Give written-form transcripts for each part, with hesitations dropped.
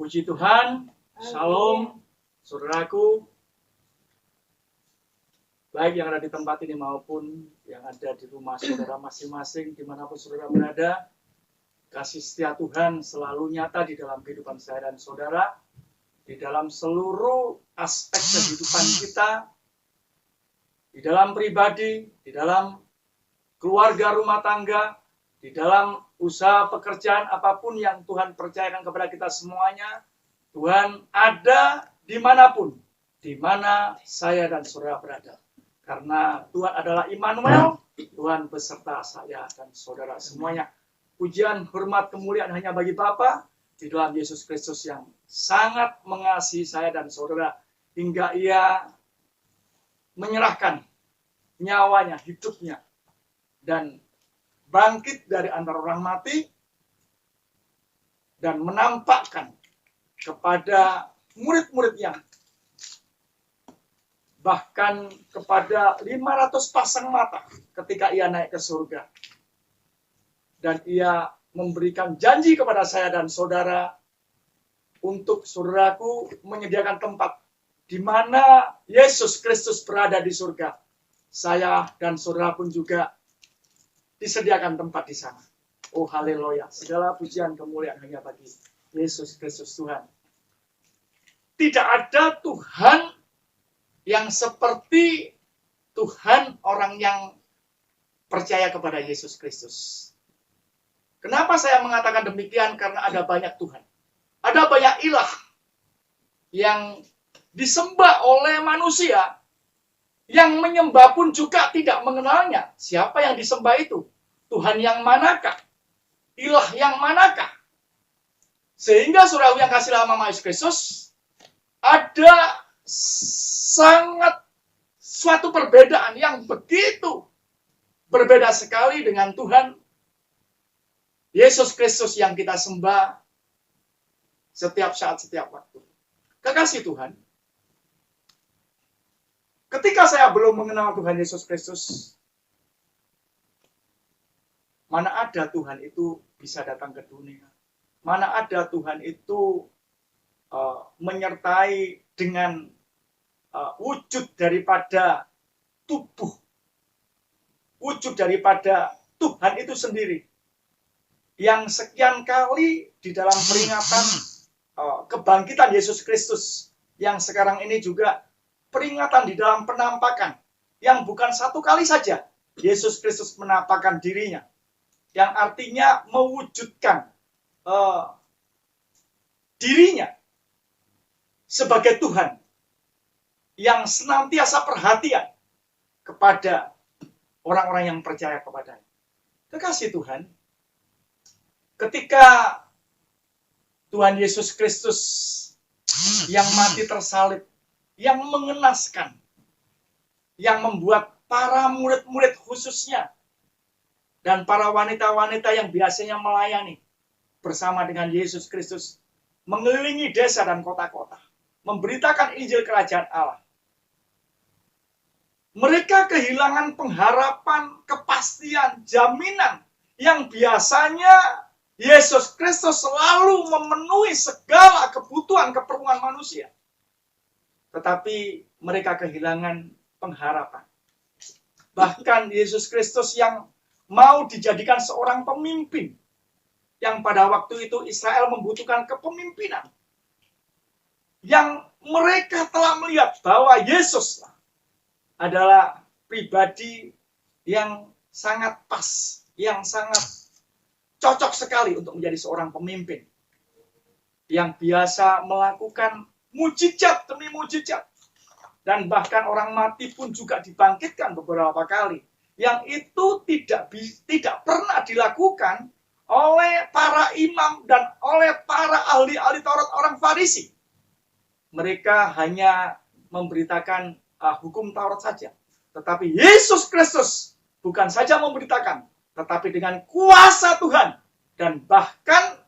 Puji Tuhan, Shalom, saudaraku, baik yang ada di tempat ini maupun yang ada di rumah saudara masing-masing, dimanapun saudara berada. Kasih setia Tuhan selalu nyata di dalam kehidupan saya dan saudara, di dalam seluruh aspek kehidupan kita, di dalam pribadi, di dalam keluarga rumah tangga, di dalam usaha pekerjaan apapun yang Tuhan percayakan kepada kita semuanya. Tuhan ada dimanapun, di mana saya dan saudara berada. Karena Tuhan adalah Immanuel, Tuhan beserta saya dan saudara semuanya. Pujian, hormat, kemuliaan hanya bagi Bapa di dalam Yesus Kristus yang sangat mengasihi saya dan saudara, hingga Ia menyerahkan nyawanya, hidupnya, dan bangkit dari antara orang mati dan menampakkan kepada murid-murid yang bahkan kepada 500 pasang mata ketika Ia naik ke surga. Dan Ia memberikan janji kepada saya dan saudara untuk saudaraku menyediakan tempat di mana Yesus Kristus berada di surga. Saya dan saudara pun juga disediakan tempat di sana. Oh haleluya. Segala pujian kemuliaan hanya bagi Yesus Kristus Tuhan. Tidak ada Tuhan yang seperti Tuhan orang yang percaya kepada Yesus Kristus. Kenapa saya mengatakan demikian? Karena ada banyak Tuhan. Ada banyak ilah yang disembah oleh manusia, yang menyembah pun juga tidak mengenalnya. Siapa yang disembah itu? Tuhan yang manakah? Ilah yang manakah? Sehingga saudara yang kasih dalam nama Yesus Kristus, ada sangat suatu perbedaan yang begitu berbeda sekali dengan Tuhan Yesus Kristus yang kita sembah setiap saat, setiap waktu. Kekasih Tuhan, ketika saya belum mengenal Tuhan Yesus Kristus, mana ada Tuhan itu bisa datang ke dunia? Mana ada Tuhan itu menyertai dengan wujud daripada tubuh, wujud daripada Tuhan itu sendiri, yang sekian kali di dalam peringatan kebangkitan Yesus Kristus, yang sekarang ini juga peringatan di dalam penampakan, yang bukan satu kali saja Yesus Kristus menampakkan dirinya, yang artinya mewujudkan dirinya sebagai Tuhan yang senantiasa perhatian kepada orang-orang yang percaya kepadanya. Kekasih Tuhan, ketika Tuhan Yesus Kristus yang mati tersalib, yang mengenaskan, yang membuat para murid-murid khususnya dan para wanita-wanita yang biasanya melayani bersama dengan Yesus Kristus mengelilingi desa dan kota-kota, memberitakan Injil Kerajaan Allah. Mereka kehilangan pengharapan, kepastian, jaminan yang biasanya Yesus Kristus selalu memenuhi segala kebutuhan, keperluan manusia. Tetapi mereka kehilangan pengharapan. Bahkan Yesus Kristus yang mau dijadikan seorang pemimpin, yang pada waktu itu Israel membutuhkan kepemimpinan, yang mereka telah melihat bahwa Yesus adalah pribadi yang sangat pas, yang sangat cocok sekali untuk menjadi seorang pemimpin, yang biasa melakukan mujizat demi mujizat, dan bahkan orang mati pun juga dibangkitkan beberapa kali, yang itu tidak pernah dilakukan oleh para imam dan oleh para ahli-ahli Taurat orang Farisi. Mereka hanya memberitakan hukum Taurat saja. Tetapi Yesus Kristus bukan saja memberitakan, tetapi dengan kuasa Tuhan, dan bahkan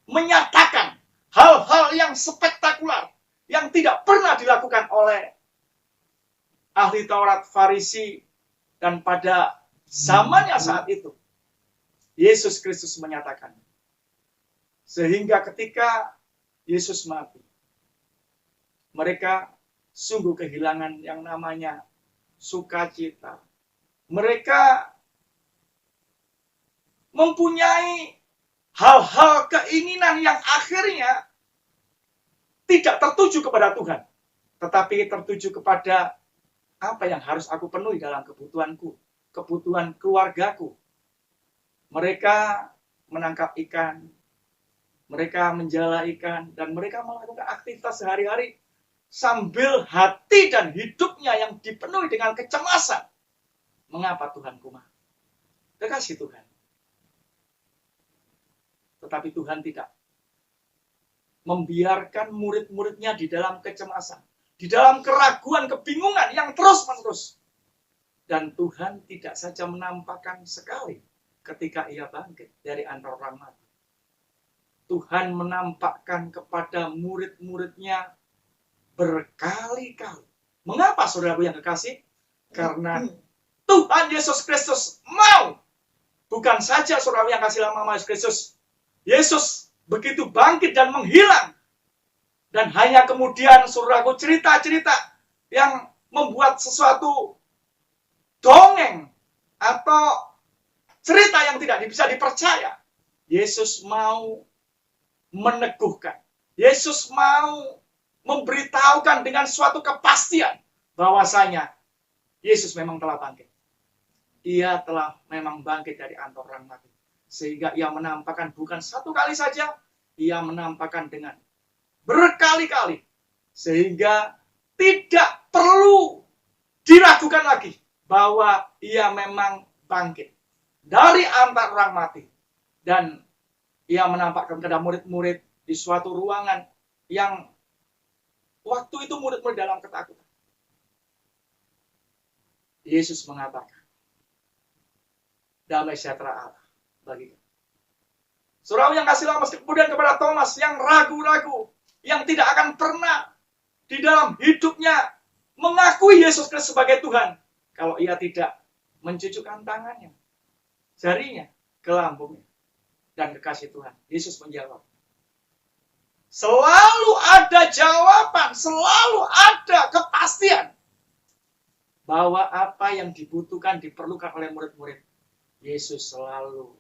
menyatakan hal-hal yang spektakuler yang tidak pernah dilakukan oleh ahli Taurat Farisi. Dan pada zamannya saat itu, Yesus Kristus menyatakan. Sehingga ketika Yesus mati, mereka sungguh kehilangan yang namanya sukacita. Mereka mempunyai hal-hal keinginan yang akhirnya tidak tertuju kepada Tuhan, tetapi tertuju kepada apa yang harus aku penuhi dalam kebutuhanku, kebutuhan keluargaku. Mereka menangkap ikan, mereka menjala ikan, dan mereka melakukan aktivitas sehari-hari sambil hati dan hidupnya yang dipenuhi dengan kecemasan. Mengapa Tuhanku mati? Kekasih Tuhan. Tetapi Tuhan tidak membiarkan murid-muridnya di dalam kecemasan, di dalam keraguan, kebingungan yang terus-menerus. Dan Tuhan tidak saja menampakkan sekali ketika ia bangkit dari antara orang mati. Tuhan menampakkan kepada murid-muridnya berkali-kali. Mengapa, saudaraku yang kekasih? Karena Tuhan Yesus Kristus mau. Bukan saja saudaraku yang kasih lama Yesus Kristus. Yesus begitu bangkit dan menghilang. Dan hanya kemudian saudaraku cerita-cerita yang membuat sesuatu dongeng atau cerita yang tidak bisa dipercaya. Yesus mau meneguhkan. Yesus mau memberitahukan dengan suatu kepastian bahwasanya Yesus memang telah bangkit. Ia telah memang bangkit dari antara orang mati. Sehingga ia menampakkan bukan satu kali saja, ia menampakkan dengan berkali-kali. Sehingga tidak perlu diragukan lagi bahwa ia memang bangkit dari antara orang mati. Dan ia menampakkan kepada murid-murid di suatu ruangan yang waktu itu murid-murid dalam ketakutan. Yesus mengatakan, damai sejahtera Allah bagi kita. Saudara yang kasih lama kemudian kepada Thomas yang ragu-ragu, yang tidak akan pernah di dalam hidupnya mengakui Yesus Kristus sebagai Tuhan kalau ia tidak mencucukkan tangannya, jarinya ke lambungnya. Dan kekasih Tuhan, Yesus menjawab. Selalu ada jawaban, selalu ada kepastian bahwa apa yang dibutuhkan, diperlukan oleh murid-murid, Yesus selalu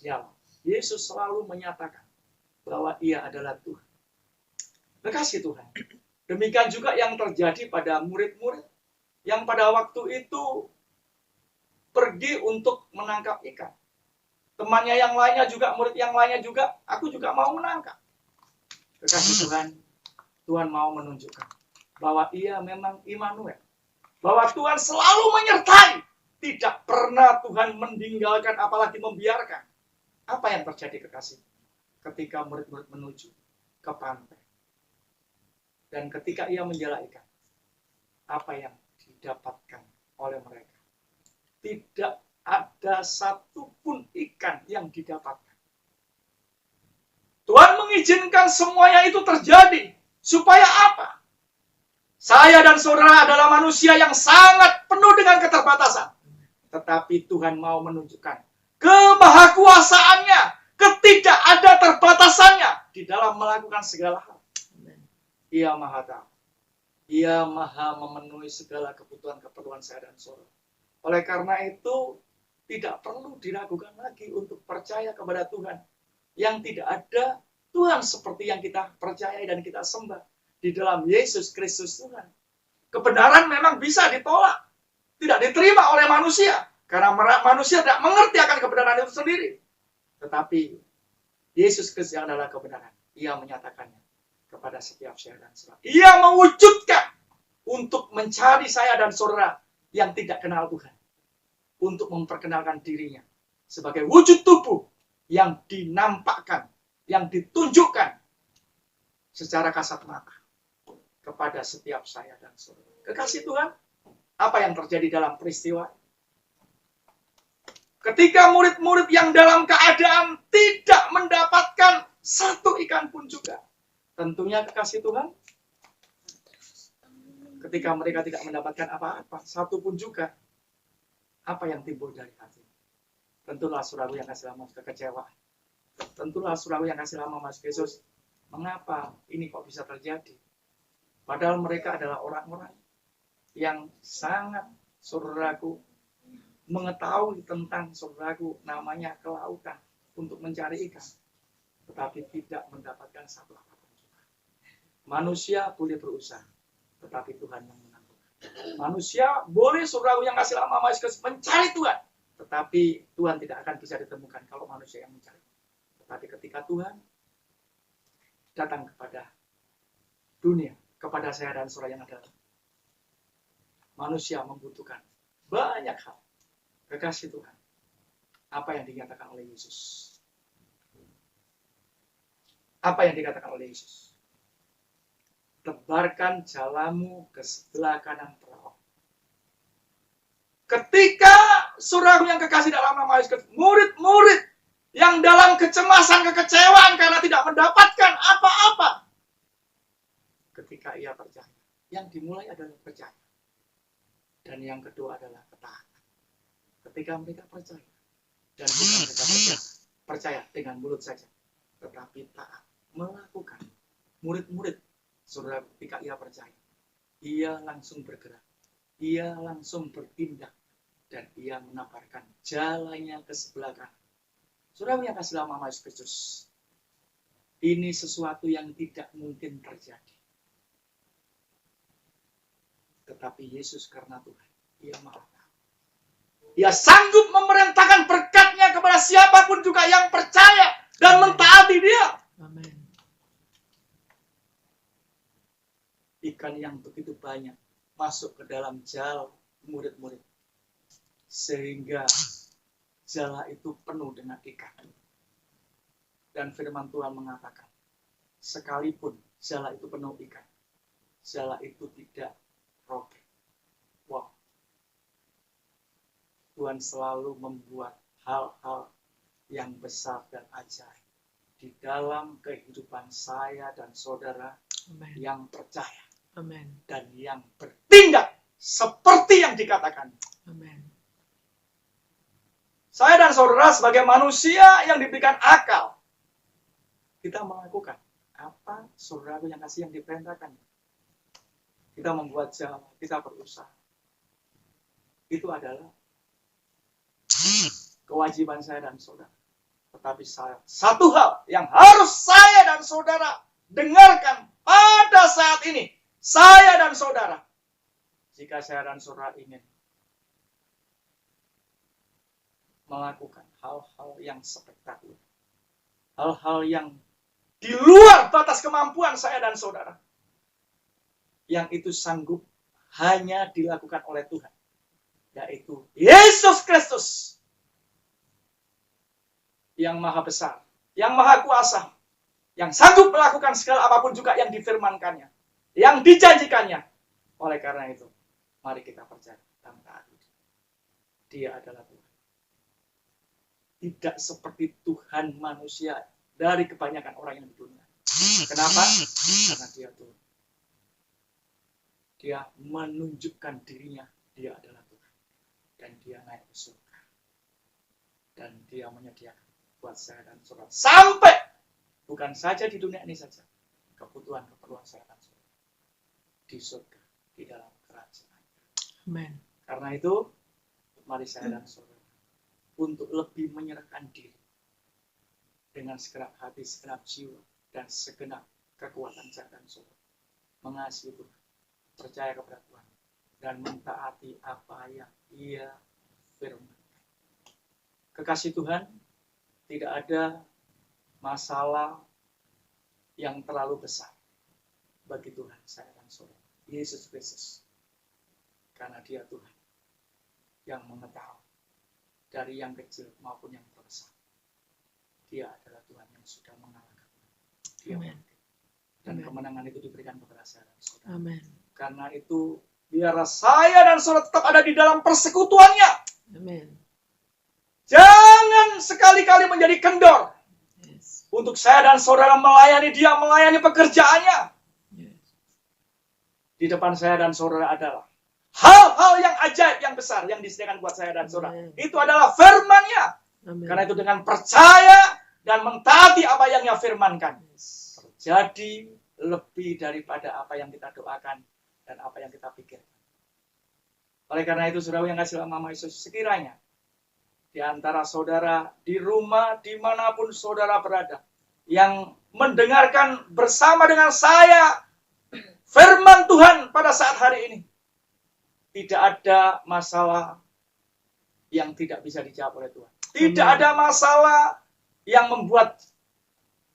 jawab. Yesus selalu menyatakan bahwa ia adalah Tuhan. Kekasih Tuhan. Demikian juga yang terjadi pada murid-murid yang pada waktu itu pergi untuk menangkap ikan. Temannya yang lainnya juga, murid yang lainnya juga, aku juga mau menangkap. Kekasih Tuhan, Tuhan mau menunjukkan bahwa ia memang Immanuel. Bahwa Tuhan selalu menyertai. Tidak pernah Tuhan meninggalkan apalagi membiarkan. Apa yang terjadi kekasih? Ketika murid-murid menuju ke pantai. Dan ketika ia menjala ikan. Apa yang didapatkan oleh mereka? Tidak ada satupun ikan yang didapatkan. Tuhan mengizinkan semuanya itu terjadi. Supaya apa? Saya dan saudara adalah manusia yang sangat penuh dengan keterbatasan. Tetapi Tuhan mau menunjukkan kemahakuasaannya, ketidak ada terbatasannya di dalam melakukan segala hal. Ia maha tahu. Ia maha memenuhi segala kebutuhan saya dan saudara. Oleh karena itu, tidak perlu diragukan lagi untuk percaya kepada Tuhan. Yang tidak ada Tuhan seperti yang kita percayai dan kita sembah. Di dalam Yesus Kristus Tuhan. Kebenaran memang bisa ditolak. Tidak diterima oleh manusia. Karena manusia tidak mengerti akan kebenaran itu sendiri. Tetapi Yesus Kristus yang adalah kebenaran. Ia menyatakannya kepada setiap saya dan saudara. Ia mewujudkan untuk mencari saya dan saudara yang tidak kenal Tuhan. Untuk memperkenalkan dirinya sebagai wujud tubuh yang dinampakkan, yang ditunjukkan secara kasat mata kepada setiap saya dan saudara. Kekasih Tuhan, apa yang terjadi dalam peristiwa? Ketika murid-murid yang dalam keadaan tidak mendapatkan satu ikan pun juga. Tentunya kekasih Tuhan, ketika mereka tidak mendapatkan apa-apa, satu pun juga, apa yang timbul dari hati? Tentulah saudara yang kasih lama kekecewaan. Tentulah saudara yang kasih lama Mas Yesus Mengapa ini kok bisa terjadi? Padahal mereka adalah orang-orang yang sangat, saudaraku, mengetahui tentang, saudaraku, namanya ke lautan untuk mencari ikan, tetapi tidak mendapatkan satu apapun juga. Manusia boleh berusaha, tetapi Tuhan yang menentukan. Manusia boleh, saudaraku, yang kasih lama Yesus mencari Tuhan, tetapi Tuhan tidak akan bisa ditemukan kalau manusia yang mencari. Tetapi ketika Tuhan datang kepada dunia, kepada saya dan saudara yang ada, manusia membutuhkan banyak hal. Kekasih Tuhan, apa yang dinyatakan oleh Yesus? Apa yang dikatakan oleh Yesus? Tebarkan jalamu ke sebelah kanan perahu. Ketika saudara yang kekasih dalam nama Yesus, murid-murid yang dalam kecemasan, kekecewaan karena tidak mendapatkan apa-apa, ketika ia percaya, yang dimulai adalah percaya. Dan yang kedua adalah ketaatan. Ketika mereka percaya, dan bukan mereka percaya dengan mulut saja, tetapi taat, melakukan. Murid-murid, saudara, ketika ia percaya, ia langsung bergerak, ia langsung bertindak, dan ia menaparkan jalannya ke sebelah kanan. Saudara yang kasih dalam nama Yesus Kristus, ini sesuatu yang tidak mungkin terjadi. Tetapi Yesus karena Tuhan, ia maha tahu. Ia sanggup memerintahkan berkat-Nya kepada siapapun juga yang percaya dan mentaati Dia. Amin. Ikan yang begitu banyak masuk ke dalam jala murid-murid, sehingga jala itu penuh dengan ikan. Dan firman Tuhan mengatakan, sekalipun jala itu penuh ikan, jala itu tidak robek. Wow. Tuhan selalu membuat hal-hal yang besar dan ajaib di dalam kehidupan saya dan saudara. Amen. Yang percaya. Amen. Dan yang bertindak seperti yang dikatakan. Amen. Saya dan saudara sebagai manusia yang diberikan akal, kita melakukan apa saudara yang kasih yang diperintahkan. Kita membuat jalan, kita berusaha. Itu adalah kewajiban saya dan saudara. Tetapi satu hal yang harus saya dan saudara dengarkan pada saat ini, saya dan saudara, jika saya dan saudara ingin melakukan hal-hal yang spektakuler, hal-hal yang di luar batas kemampuan saya dan saudara, yang itu sanggup hanya dilakukan oleh Tuhan, yaitu Yesus Kristus yang maha besar, yang maha kuasa, yang sanggup melakukan segala apapun juga yang difirmankannya, yang dijanjikannya. Oleh karena itu, mari kita percaya dan taati. Dia adalah Tuhan. Tidak seperti Tuhan manusia dari kebanyakan orang yang di dunia. Kenapa? Karena dia Tuhan. Dia menunjukkan dirinya, dia adalah Tuhan. Dan dia naik ke surga. Dan dia menyediakan buat saya dan saudara. Sampai, bukan saja di dunia ini saja, kebutuhan-keperluan saya dan saudara. Di surga, di dalam kerajaan. Amen. Karena itu, mari saya dan saudara, untuk lebih menyerahkan diri, dengan segenap hati, segenap jiwa, dan segenap kekuatan saya dan saudara. Mengasihi Tuhan. Percaya kepada Tuhan dan mentaati apa yang Ia firman. Kekasih Tuhan, tidak ada masalah yang terlalu besar bagi Tuhan saya dan saudara. Yesus Kristus. Karena Dia Tuhan yang mengetahui dari yang kecil maupun yang terbesar. Dia adalah Tuhan yang sudah mengalahkan. Dia Amen. Dan Amen. kemenangan itu diberikan kepada saya dan saudara. Amen. Karena itu, biar saya dan saudara tetap ada di dalam persekutuannya. Amen. Jangan sekali-kali menjadi kendor. Yes. Untuk saya dan saudara melayani dia, melayani pekerjaannya. Yes. Di depan saya dan saudara adalah hal-hal yang ajaib, yang besar, yang disediakan buat saya dan saudara. Amen. Itu adalah firman-Nya. Amen. Karena itu dengan percaya dan mentaati apa yang Ia firmankan. Yes. menjadi lebih daripada apa yang kita doakan dan apa yang kita pikirkan. Oleh karena itu, saudara yang kasih nama Yesus, sekiranya di antara saudara, di rumah, dimanapun saudara berada, yang mendengarkan bersama dengan saya firman Tuhan pada saat hari ini, tidak ada masalah yang tidak bisa dijawab oleh Tuhan. Tidak ada masalah yang membuat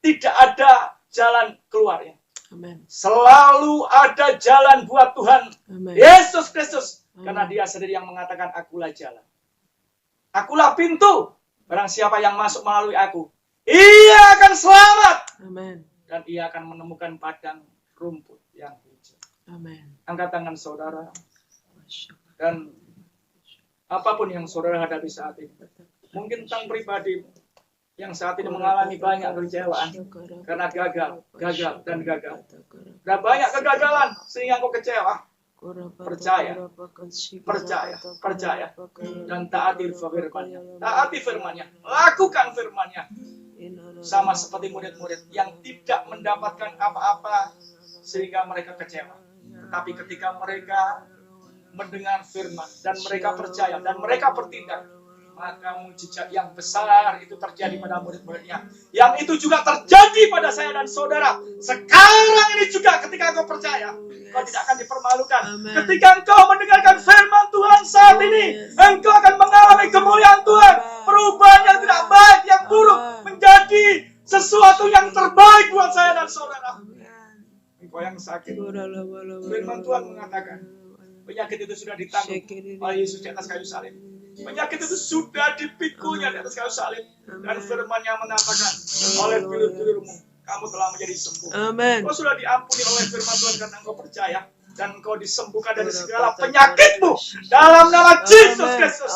tidak ada jalan keluarnya. Amen. Selalu ada jalan buat Tuhan. Amen. Yesus Kristus. Amen. Karena dia sendiri yang mengatakan, akulah jalan. Akulah pintu. Barang siapa yang masuk melalui aku, ia akan selamat. Amen. Dan ia akan menemukan padang rumput yang hijau. Amen. Angkat tangan saudara. Dan apapun yang saudara hadapi saat ini. Mungkin tentang pribadimu yang saat ini mengalami banyak kekecewaan karena gagal. Dan banyak kegagalan sehingga engkau kecewa. Percaya. Dan taati firman-Nya. Taati firman-Nya. Lakukan firman-Nya. Sama seperti murid-murid yang tidak mendapatkan apa-apa sehingga mereka kecewa. Tapi ketika mereka mendengar firman dan mereka percaya dan mereka bertindak, maka mujizat yang besar itu terjadi pada murid-muridnya. Yang itu juga terjadi pada saya dan saudara. Sekarang ini juga ketika engkau percaya, engkau tidak akan dipermalukan. Amen. Ketika engkau mendengarkan firman Tuhan saat ini, engkau akan mengalami kemuliaan Tuhan. Perubahan yang tidak baik, yang buruk, menjadi sesuatu yang terbaik buat saya dan saudara. Engkau yang sakit, firman Tuhan mengatakan, penyakit itu sudah ditanggung oleh Yesus di atas kayu salib. Penyakit itu sudah dipikunya di atas kayu salib. Dan firman-Nya mengatakan, oleh pilur-pilurmu, kamu telah menjadi sembuh. Amen. Kau sudah diampuni oleh firman Tuhan karena engkau percaya. Dan engkau disembuhkan dari segala penyakitmu. Dalam nama Yesus Kristus.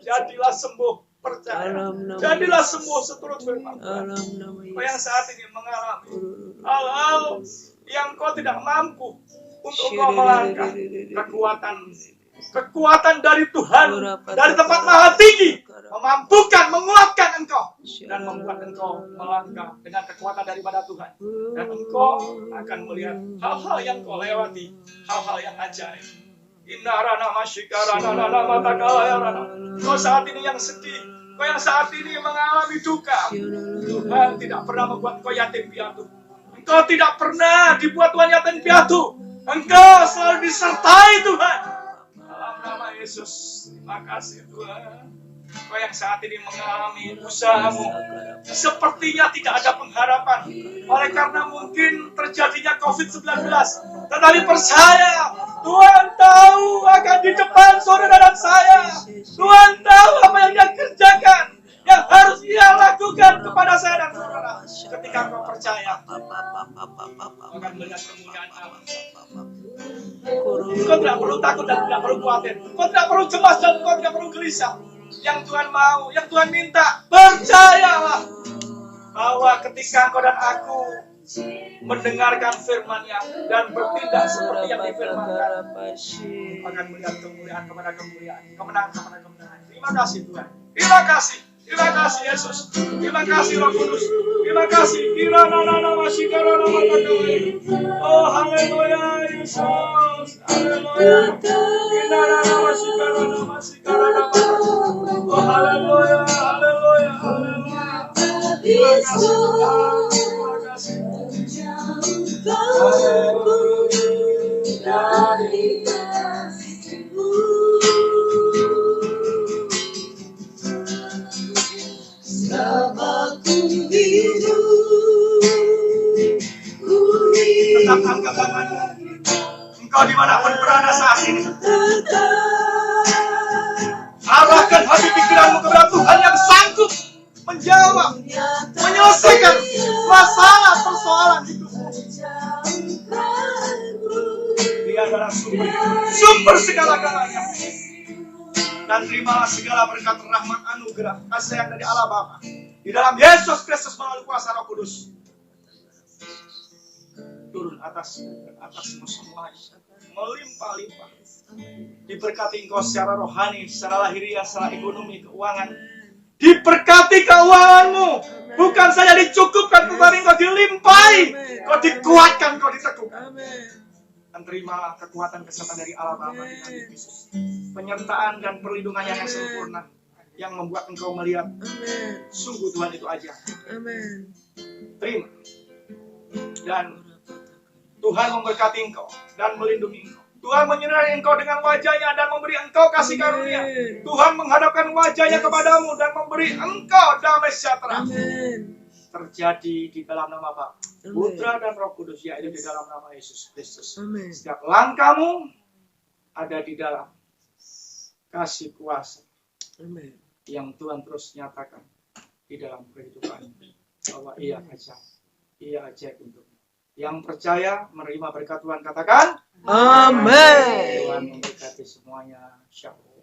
Jadilah sembuh, percaya. Jadilah sembuh seturut firman Tuhan. Kau yang saat ini mengalami hal-hal yang kau tidak mampu untuk kau melangkah, kekuatan dari Tuhan, dari tempat maha tinggi, memampukan, menguatkan engkau, dan membuat engkau melangkah dengan kekuatan daripada Tuhan. Dan engkau akan melihat hal-hal yang kau lewati, hal-hal yang ajaib. Kau saat ini yang sedih, kau yang saat ini mengalami duka, Tuhan tidak pernah membuat kau yatim piatu. Engkau tidak pernah dibuat Tuhan yatim piatu. Engkau selalu disertai Tuhan. Dalam nama Yesus, terima kasih Tuhan. Kau yang saat ini mengalami usahamu sepertinya tidak ada pengharapan. Oleh karena mungkin terjadinya COVID-19. Tetapi percaya, Tuhan tahu akan di depan saudara dan saya. Tuhan tahu apa yang Dia kerjakan, yang harus Dia lakukan kepada saya dan saudara. Ketika kau percaya, kau akan melihat kemuliaan Allah. Kau tidak perlu takut dan tidak perlu khawatir. Kau tidak perlu cemas dan kau tidak perlu gelisah. Yang Tuhan mau, yang Tuhan minta, percayalah bahwa ketika engkau dan aku mendengarkan firman-Nya dan bertindak seperti yang difirmankan, akan melihat kemuliaan kepada kemuliaan, kemenangan kepada kemenangan. Terima kasih Tuhan. Terima kasih. Terima kasih Yesus. Terima kasih Roh Kudus. Terima kasih. Oh haleluya Yesus. Haleluya. Oh haleluya. Haleluya. Haleluya. Terima kasih Tuhan. Terima kasih. Tetap angkat tanganmu. Engkau dimanapun berada saat ini, arahkan hati pikiranmu kepada Tuhan yang sanggup menjawab, menyelesaikan masalah persoalan hidupmu. Dia adalah sumber segala-galanya. Dan terimalah segala berkat rahmat anugerah kasih yang dari Allah Bapa di dalam Yesus Kristus melalui kuasa Roh Kudus turun atasmu semua, melimpah-limpah. Diberkati engkau secara rohani, secara lahiriah, secara ekonomi, keuangan. Diberkati keuanganmu, Bukan saja dicukupkan, tetapi engkau dilimpahi. Kau dikuatkan, kau diteguhkan. Dan terima kekuatan kesehatan dari Allah Bapa di dalam Yesus. Penyertaan dan perlindungan yang sempurna. Yang membuat engkau melihat sungguh Tuhan itu aja. Terima. Dan Tuhan memberkati engkau dan melindungi engkau. Tuhan menyinari engkau dengan wajahnya dan memberi engkau kasih karunia. Tuhan menghadapkan wajahnya kepadamu dan memberi engkau damai sejahtera. Terjadi di dalam nama Bapa, Putra dan Roh Kudus, yaitu di dalam nama Yesus Kristus. Setiap langkahmu ada di dalam kasih kuasa yang Tuhan terus nyatakan di dalam kehidupan. Bahwa ia ajaib untuk yang percaya menerima berkat Tuhan, katakan Amin. Tuhan memberkati semuanya. Shalom.